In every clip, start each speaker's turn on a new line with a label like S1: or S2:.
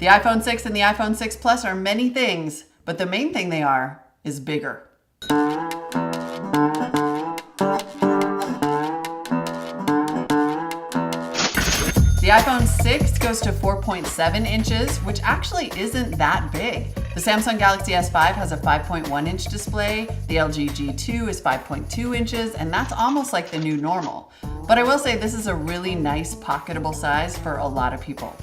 S1: The iPhone 6 and the iPhone 6 Plus are many things, but the main thing they are is bigger. The iPhone 6 goes to 4.7 inches, which actually isn't that big. The Samsung Galaxy S5 has a 5.1 inch display, the LG G2 is 5.2 inches, and that's almost like the new normal. But I will say this is a really nice pocketable size for a lot of people.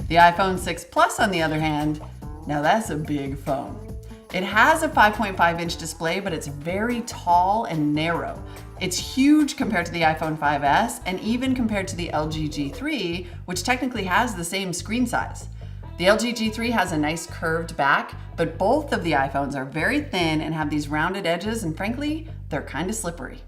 S1: The iPhone 6 Plus, on the other hand, now that's a big phone. It has a 5.5 inch display, but it's very tall and narrow. It's huge compared to the iPhone 5S and even compared to the LG G3, which technically has the same screen size. The LG G3 has a nice curved back, but both of the iPhones are very thin and have these rounded edges, and frankly, they're kind of slippery.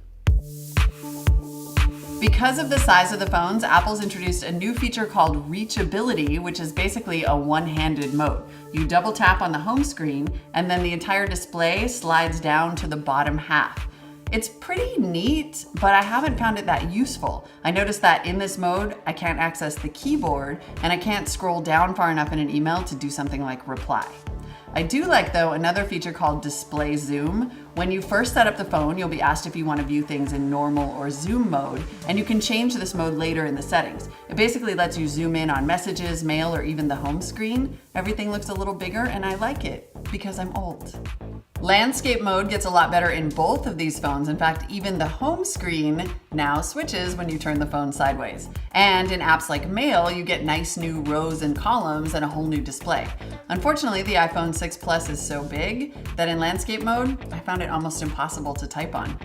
S1: Because of the size of the phones, Apple's introduced a new feature called reachability, which is basically a one-handed mode. You double tap on the home screen, and then the entire display slides down to the bottom half. It's pretty neat, but I haven't found it that useful. I noticed that in this mode, I can't access the keyboard, and I can't scroll down far enough in an email to do something like reply. I do like, though, another feature called display zoom. When you first set up the phone, you'll be asked if you want to view things in normal or zoom mode, and you can change this mode later in the settings. It basically lets you zoom in on messages, mail, or even the home screen. Everything looks a little bigger, and I like it because I'm old. Landscape mode gets a lot better in both of these phones. In fact, even the home screen now switches when you turn the phone sideways. And in apps like Mail, you get nice new rows and columns and a whole new display. Unfortunately, the iPhone 6 Plus is so big that in landscape mode, I found it almost impossible to type on.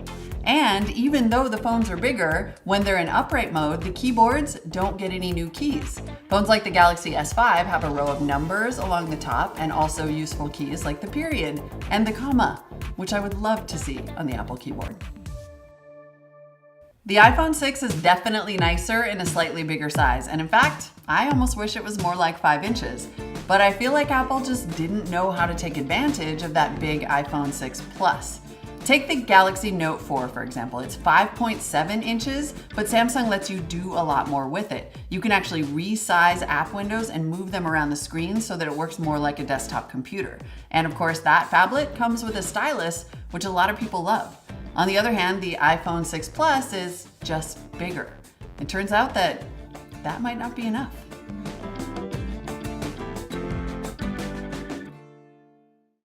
S1: And even though the phones are bigger, when they're in upright mode, the keyboards don't get any new keys. Phones like the Galaxy S5 have a row of numbers along the top and also useful keys like the period and the comma, which I would love to see on the Apple keyboard. The iPhone 6 is definitely nicer in a slightly bigger size, and in fact, I almost wish it was more like 5 inches. But I feel like Apple just didn't know how to take advantage of that big iPhone 6 Plus. Take the Galaxy Note 4, for example. It's 5.7 inches, but Samsung lets you do a lot more with it. You can actually resize app windows and move them around the screen so that it works more like a desktop computer. And of course, that phablet comes with a stylus, which a lot of people love. On the other hand, the iPhone 6 Plus is just bigger. It turns out that might not be enough.